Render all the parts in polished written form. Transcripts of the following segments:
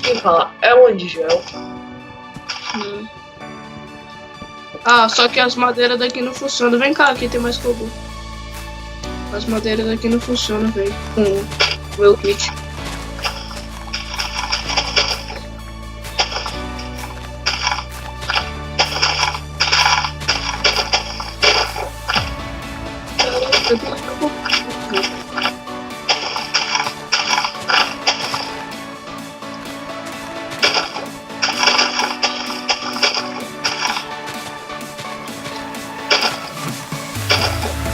Quem fala? É onde, Joel? Ah, só que as madeiras daqui não funcionam. Vem cá, aqui tem mais cobu. As madeiras daqui não funcionam, velho. Com o meu kit.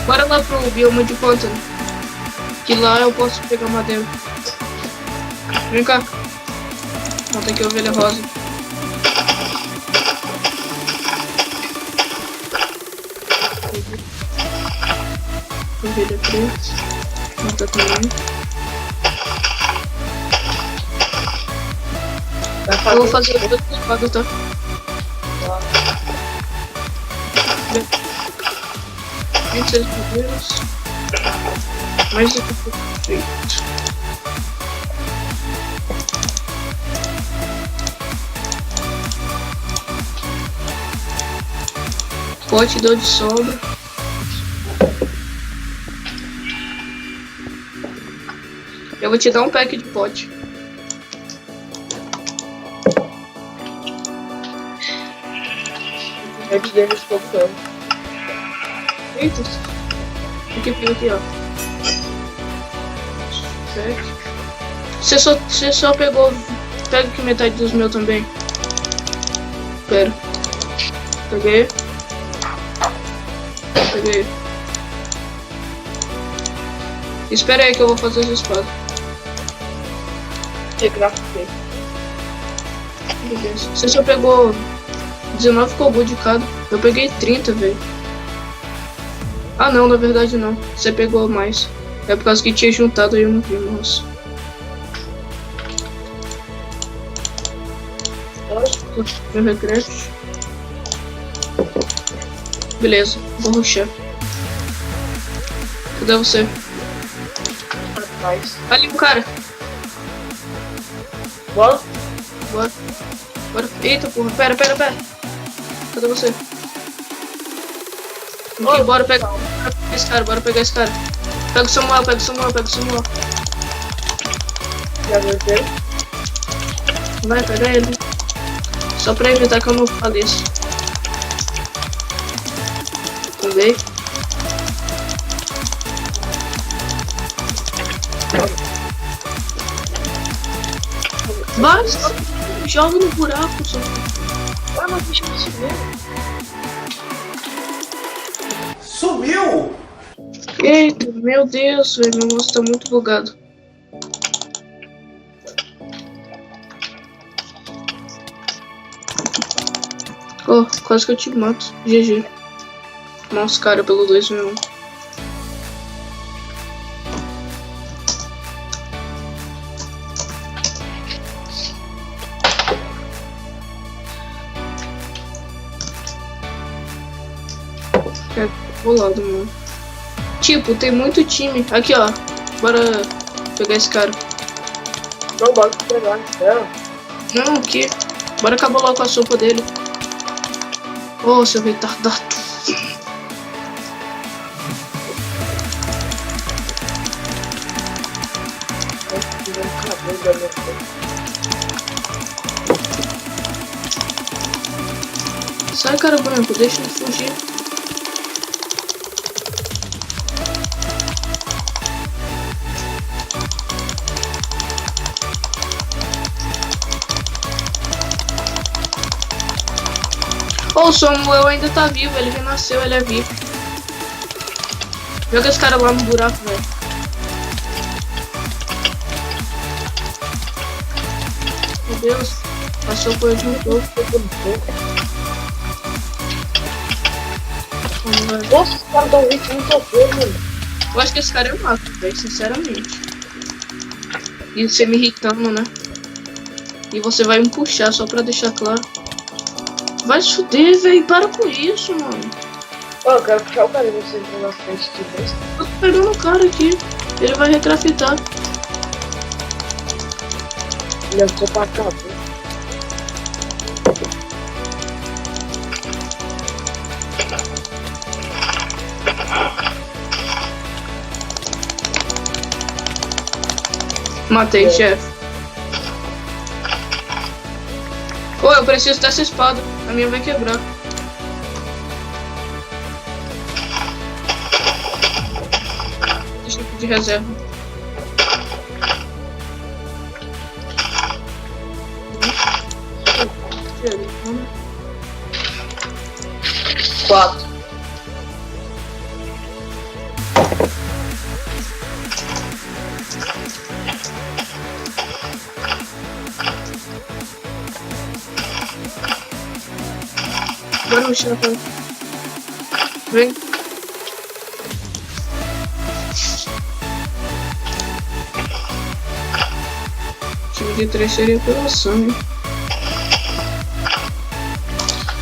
Bora lá pro bioma de pântano. Que lá eu posso pegar madeira. Vem cá. Ó, tem aqui a ovelha rosa. Ovelha preta. Mata também. Eu vou fazer todas as espadas, tá? Bem. 26 madeiras. Mais do que feito. Pote deu de sobra. Eu vou te dar um pack de pote. Eu te dei nesse pouco. Eita. Aqui, ó. Certo. Você só pegou. Pega aqui metade dos meus também. Pera. Peguei. Espera aí que eu vou fazer as espadas. Beleza. Você só pegou 19 cobu de cada. Eu peguei 30, velho. Ah não, na verdade não. Você pegou mais. É por causa que tinha juntado aí, eu não vi, nossa. Meu regresso. Beleza, vou rushar. Cadê você? Ali o cara. Bora? Bora. Eita porra, pera. Cadê você? Aqui, bora pegar esse cara. Pega o Samuel. Já voltei. Vai, pega ele. Só pra evitar que eu não faleça. Peguei. Mas joga no buraco, só. Ah, mas deixa eu se ver. Sumiu! Eita, meu Deus, velho, meu mouse tá muito bugado. Oh, quase que eu te mato. GG. Nossa, cara, pelo 2-1. É bolado, mano. Tipo, tem muito time. Aqui, ó. Bora pegar esse cara. Não, bora pegar, espera. Não, aqui. Bora acabar logo com a sopa dele. Ô, seu retardado. Sai, cara branco, deixa ele fugir. Oh, o Samuel ainda tá vivo, ele renasceu, ele é vivo. Joga esse cara lá no buraco, velho. Meu Deus, passou por ele um pouco. Nossa, os caras dão hit muito feio, mano. Eu acho que esse cara é um mato, velho, sinceramente. E você me irritando, né? E você vai me puxar só pra deixar claro. Vai se fuder, velho. Para com isso, mano. Ó, eu quero puxar o cara e você entra na frente de vez. Eu tô pegando o cara aqui. Ele vai recraftar. Deve ser pra cá, viu? Matei, chefe. Ô, eu preciso dessa espada. A minha vai quebrar. Deixa eu pedir reserva. Quatro. Agora o chefe. Vem. Time de 3 seria pela sangue.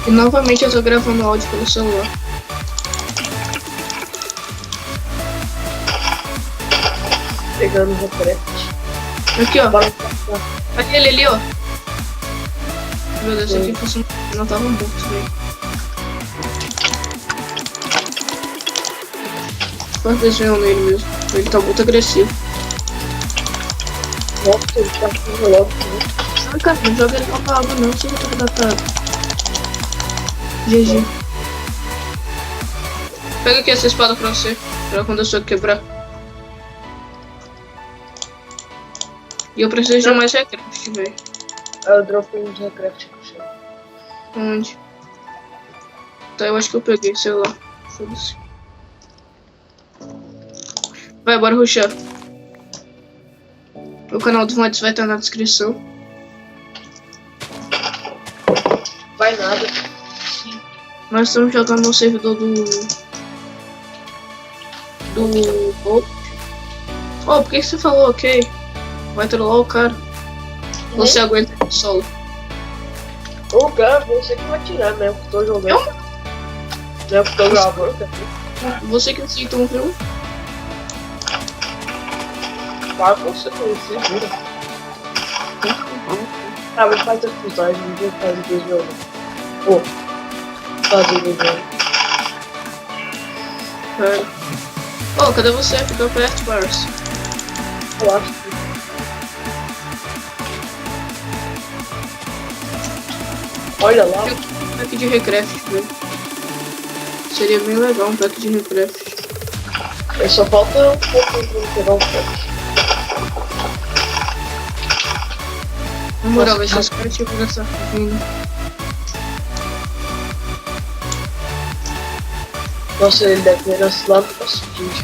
E novamente eu tô gravando áudio pelo celular. Pegando o referente. Aqui, ó. Bora pra cá. Aquele ali, ó. Meu Deus, aqui fosse não tava morto, velho. Quanto desenho nele mesmo. Ele tá muito agressivo. Nossa, ele tá aqui logo, né? Ai, cara, não joga ele pra água não, você vai ter que dar cara. GG. Pega aqui essa espada pra você, pra quando eu sou quebrar. E eu preciso de mais recraft, velho. Aí eu dropei um recraft no chão. Onde? Tá, eu acho que eu peguei, sei lá. Foda-se. Vai, bora rushar. O canal do Mods vai estar na descrição. Vai nada. Nós estamos jogando no servidor do Bolt. Oh, por que você falou ok? Vai trollar o cara. Você aguenta o solo. Ô, cara, você que vai tirar mesmo, que eu tô jogando. Eu? Não é porque eu tô gravando, cara. Você que aceita um viu? Claro que você conhece, jura. Ah, mas faz as fusões, não vou fazer dois jogos. Pô, fazer dois jogos. Pera. Oh, cadê você? Fica perto, Bars. Eu acho que. Olha lá. Um pack de recraft, velho. Seria bem legal um pack de recraft. Só falta um pouco pra pegar o pack. Na moral, vai ser os caras tipo dessa vindo. Nossa, ele deve ter esse lado pra seguinte.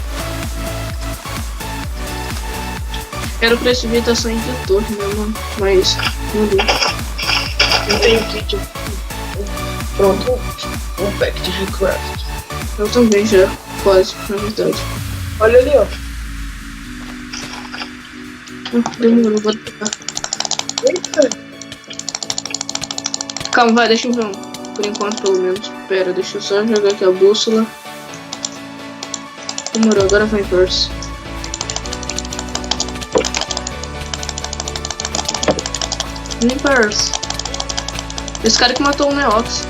Era pra esse vídeo tá saindo de torre, né, mano? Mas, não deu. Eu tenho kit. Pronto, um pack de recraft. Eu também já, quase, na verdade. Olha ali, ó. Demorou, vou pegar. Eita. Calma, vai, deixa eu ver um. Por enquanto, pelo menos. Pera, deixa eu só jogar aqui a bússola. Demorou, agora vai em verse. Nem verse. Esse cara que matou o Neox.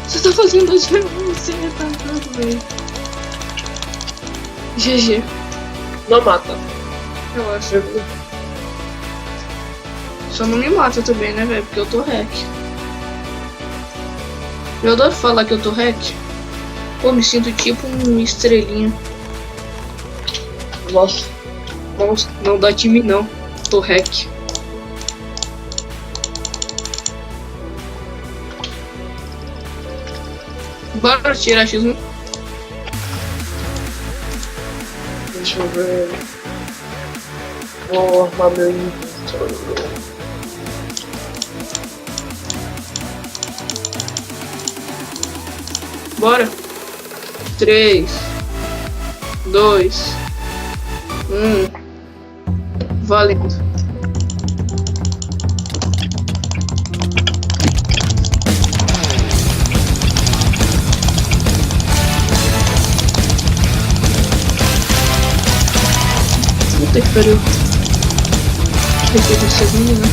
Você tá fazendo dois vermelhos, você é retardado, velho. GG. Não mata. Eu acho. Só não me mata também, né, velho? Porque eu tô hack. Eu adoro falar que eu tô hack. Pô, me sinto tipo um estrelinha. Nossa. Nossa, não dá time não. Tô hack. Bora tirar X1. Deixa eu ver. Vou armar meu inventário. Bora. 3, 2, 1. Valendo. Puta que pariu. Depois do segundo, né?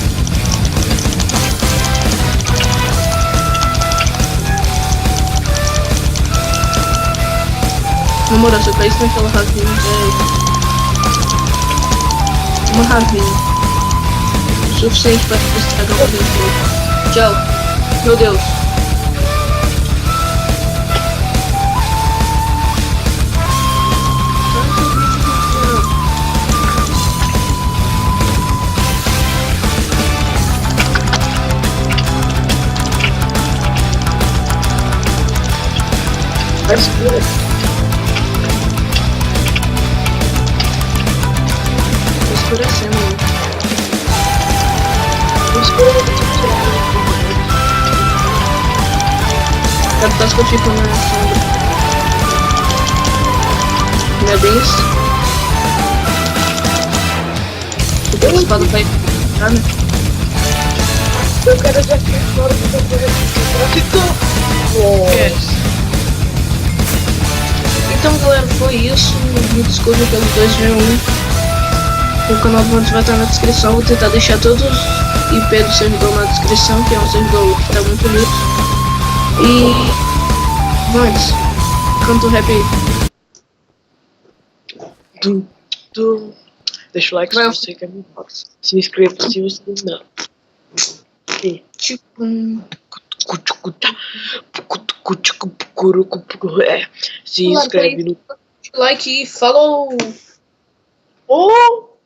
Na moral, se eu caísse naquela ravinha, velho. Uma ravinha. O suficiente pra estragar o aventura. Tchau. Meu Deus. Vai escura. Tô escurecendo, né? Escura vai ter que tirar. Capaz que eu fico na sombra. Não é bem isso? Eu tenho uma espada pra ir pra né? Eu quero já que fora do tráfico. Nossa. Então, galera, foi isso. Me desculpe pelos 2v1. O canal do Vantes vai estar na descrição. Vou tentar deixar todos os IP do servidor na descrição, que é um servidor que tá muito bonito. E Vantes, canta o rap aí. Deixa o like Vai. se você quer me ver. Se inscreva se você não. Sim. Tipo, Se inscreve no like e falou!